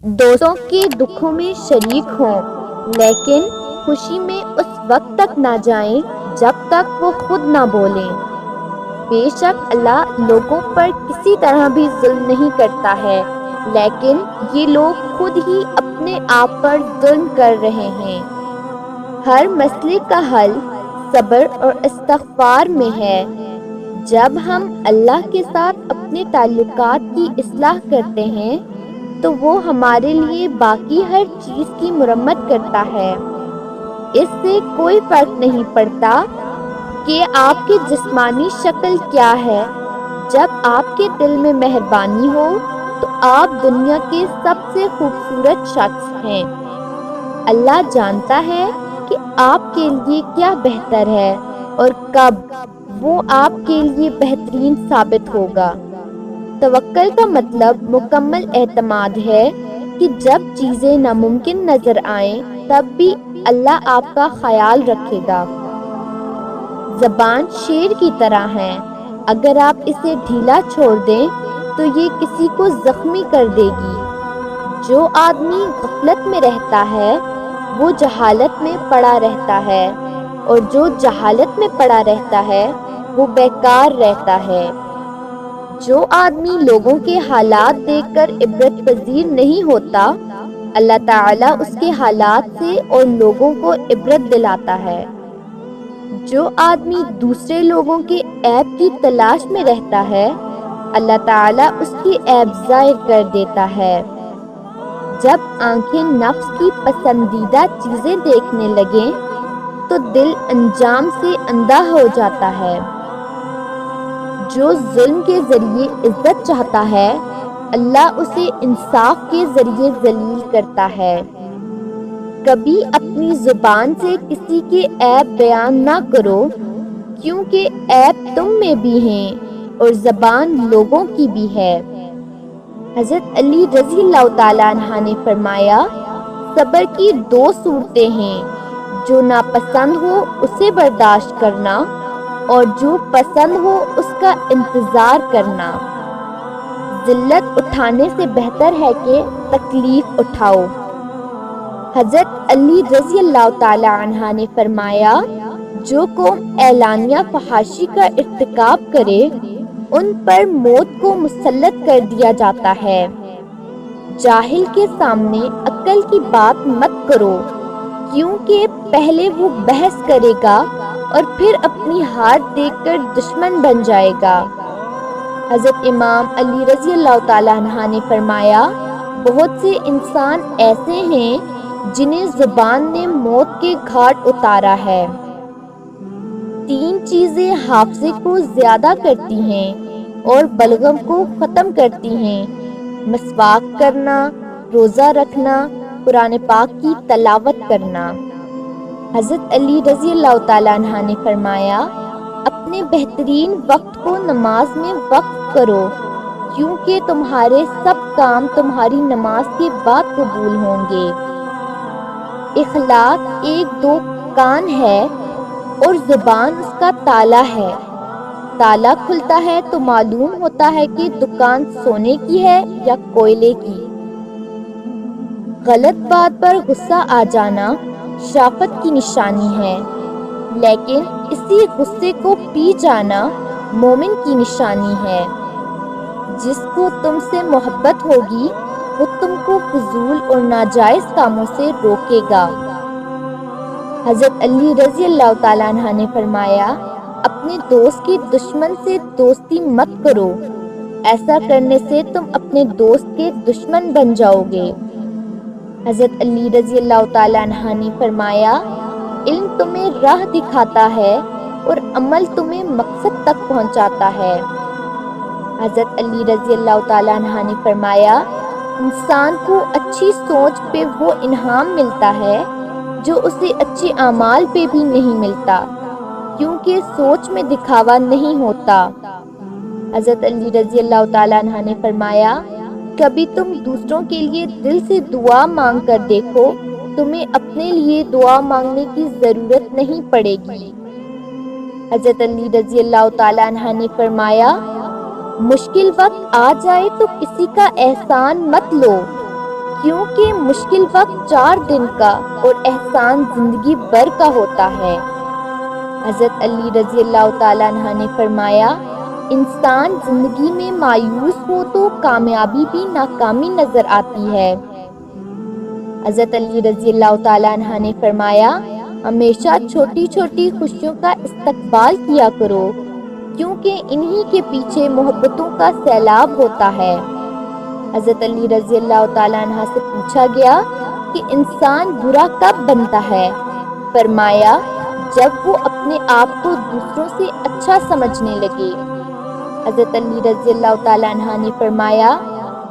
دوستوں کے دکھوں میں شریک ہوں، لیکن خوشی میں اس وقت تک نہ جائیں جب تک وہ خود نہ بولیں۔ بے شک اللہ لوگوں پر کسی طرح بھی ظلم نہیں کرتا ہے، لیکن یہ لوگ خود ہی اپنے آپ پر ظلم کر رہے ہیں۔ ہر مسئلے کا حل صبر اور استغفار میں ہے۔ جب ہم اللہ کے ساتھ اپنے تعلقات کی اصلاح کرتے ہیں تو وہ ہمارے لیے باقی ہر چیز کی مرمت کرتا ہے۔ اس سے کوئی فرق نہیں پڑتا کہ آپ کی جسمانی شکل کیا ہے، جب آپ کے دل میں مہربانی ہو تو آپ دنیا کے سب سے خوبصورت شخص ہیں۔ اللہ جانتا ہے کہ آپ کے لیے کیا بہتر ہے اور کب وہ آپ کے لیے بہترین ثابت ہوگا۔ توکل کا مطلب مکمل اعتماد ہے کہ جب چیزیں ناممکن نظر آئیں تب بھی اللہ آپ کا خیال رکھے گا۔ زبان شیر کی طرح ہے، اگر آپ اسے ڈھیلا چھوڑ دیں تو یہ کسی کو زخمی کر دے گی۔ جو آدمی غفلت میں رہتا ہے وہ جہالت میں پڑا رہتا ہے، اور جو جہالت میں پڑا رہتا ہے وہ بیکار رہتا ہے۔ جو آدمی لوگوں کے حالات دیکھ کر عبرت پذیر نہیں ہوتا، اللہ تعالیٰ اس کے حالات سے اور لوگوں کو عبرت دلاتا ہے۔ جو آدمی دوسرے لوگوں کے عیب کی تلاش میں رہتا ہے، اللہ تعالیٰ اس کی عیب ظاہر کر دیتا ہے۔ جب آنکھیں نفس کی پسندیدہ چیزیں دیکھنے لگیں تو دل انجام سے اندھا ہو جاتا ہے۔ جو ظلم کے ذریعے عزت چاہتا ہے، اللہ اسے انصاف کے ذریعے ذلیل کرتا ہے۔ کبھی اپنی زبان سے کسی کے عیب بیان نہ کرو، کیونکہ عیب تم میں بھی ہیں اور زبان لوگوں کی بھی ہے۔ حضرت علی رضی اللہ تعالیٰ عنہ نے فرمایا، صبر کی دو صورتیں ہیں، جو ناپسند ہو اسے برداشت کرنا اور جو پسند ہو اس کا انتظار کرنا۔ ذلت اٹھانے سے بہتر ہے کہ تکلیف اٹھاؤ۔ حضرت علی رضی اللہ تعالیٰ عنہ نے فرمایا، جو قوم اعلانیہ فحاشی کا ارتکاب کرے ان پر موت کو مسلط کر دیا جاتا ہے۔ جاہل کے سامنے عقل کی بات مت کرو، کیونکہ پہلے وہ بحث کرے گا اور پھر اپنی ہار دیکھ کر دشمن بن جائے گا۔ حضرت امام علی رضی اللہ تعالیٰ عنہ نے فرمایا، بہت سے انسان ایسے ہیں جنہیں زبان نے موت کے گھاٹ اتارا ہے۔ تین چیزیں حافظے کو زیادہ کرتی ہیں اور بلغم کو ختم کرتی ہیں: مسواک کرنا، روزہ رکھنا، قرآن پاک کی تلاوت کرنا۔ حضرت علی رضی اللہ تعالیٰ عنہ نے فرمایا، اپنے بہترین وقت کو نماز میں وقف کرو، کیونکہ تمہارے سب کام تمہاری نماز کے بعد قبول ہوں گے۔ اخلاق ایک دو کان ہے اور زبان اس کا تالا ہے۔ تالا کھلتا ہے تو معلوم ہوتا ہے کہ دکان سونے کی ہے یا کوئلے کی۔ غلط بات پر غصہ آ جانا شرافت کی نشانی ہے، لیکن اسی غصے کو پی جانا مومن کی نشانی ہے۔ جس کو تم سے محبت ہوگی وہ تم کو فضول اور ناجائز کاموں سے روکے گا۔ حضرت علی رضی اللہ تعالیٰ عنہ نے فرمایا، اپنے دوست کے دشمن سے دوستی مت کرو، ایسا کرنے سے تم اپنے دوست کے دشمن بن جاؤ گے۔ حضرت علی رضی اللہ تعالیٰ عنہ نے فرمایا، علم تمہیں راہ دکھاتا ہے اور عمل تمہیں مقصد تک پہنچاتا ہے۔ حضرت علی رضی اللہ تعالیٰ عنہ نے فرمایا، انسان کو اچھی سوچ پہ وہ انعام ملتا ہے جو اسے اچھے اعمال پہ بھی نہیں ملتا، کیونکہ سوچ میں دکھاوا نہیں ہوتا۔ حضرت علی رضی اللہ تعالیٰ عنہ نے فرمایا، کبھی تم دوسروں کے لیے دل سے دعا مانگ کر دیکھو، تمہیں اپنے لیے دعا مانگنے کی ضرورت نہیں پڑے گی۔ حضرت علی رضی اللہ تعالیٰ عنہ نے فرمایا، مشکل وقت آ جائے تو کسی کا احسان مت لو، کیونکہ مشکل وقت 4 دن کا اور احسان زندگی بھر کا ہوتا ہے۔ حضرت علی رضی اللہ تعالیٰ عنہ نے فرمایا، انسان زندگی میں مایوس ہو تو کامیابی بھی ناکامی نظر آتی ہے۔ حضرت علی رضی اللہ تعالیٰ عنہ نے فرمایا، ہمیشہ چھوٹی چھوٹی خوشیوں کا استقبال کیا کرو، کیونکہ انہی کے پیچھے محبتوں کا سیلاب ہوتا ہے۔ حضرت علی رضی اللہ تعالیٰ عنہ سے پوچھا گیا کہ انسان برا کب بنتا ہے؟ فرمایا، جب وہ اپنے آپ کو دوسروں سے اچھا سمجھنے لگے۔ حضرت علی رضی اللہ تعالیٰ عنہ نے فرمایا،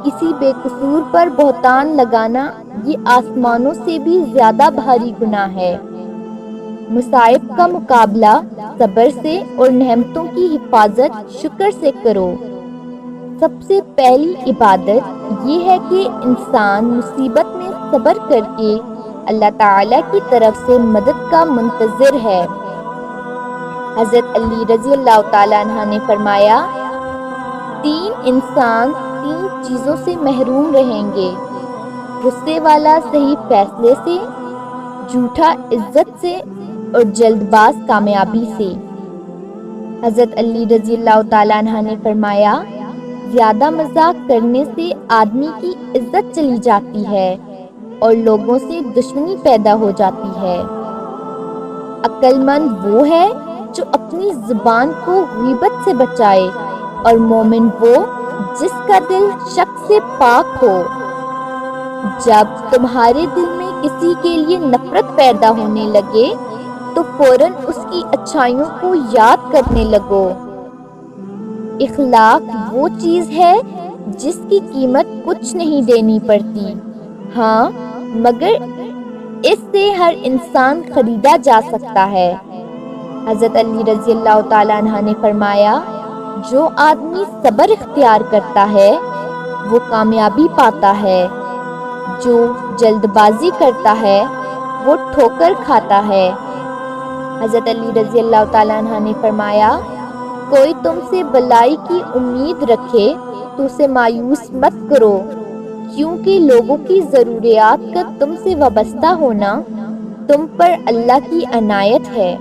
کسی بے قصور پر بہتان لگانا یہ آسمانوں سے بھی زیادہ بھاری گناہ ہے۔ مصائب کا مقابلہ صبر سے اور نعمتوں کی حفاظت شکر سے کرو۔ سب سے پہلی عبادت یہ ہے کہ انسان مصیبت میں صبر کر کے اللہ تعالیٰ کی طرف سے مدد کا منتظر ہے۔ حضرت علی رضی اللہ تعالیٰ عنہ نے فرمایا، 3 انسان 3 چیزوں سے محروم رہیں گے، غصے والا صحیح فیصلے سے، جھوٹا عزت سے اور جلد باز کامیابی سے۔ حضرت علی رضی اللہ تعالیٰ عنہ نے فرمایا، زیادہ مذاق کرنے سے آدمی کی عزت چلی جاتی ہے اور لوگوں سے دشمنی پیدا ہو جاتی ہے۔ عقل مند وہ ہے جو اپنی زبان کو غیبت سے بچائے، اور مومن وہ جس کا دل شک سے پاک ہو۔ جب تمہارے دل میں کسی کے لیے نفرت پیدا ہونے لگے تو فوراً اس کی اچھائیوں کو یاد کرنے لگو۔ اخلاق وہ چیز ہے جس کی قیمت کچھ نہیں دینی پڑتی، ہاں مگر اس سے ہر انسان خریدا جا سکتا ہے۔ حضرت علی رضی اللہ تعالیٰ عنہ نے فرمایا، جو آدمی صبر اختیار کرتا ہے وہ کامیابی پاتا ہے، جو جلد بازی کرتا ہے وہ ٹھوکر کھاتا ہے۔ حضرت علی رضی اللہ تعالیٰ عنہ نے فرمایا، کوئی تم سے بلائی کی امید رکھے تو اسے مایوس مت کرو، کیونکہ لوگوں کی ضروریات کا تم سے وابستہ ہونا تم پر اللہ کی عنایت ہے۔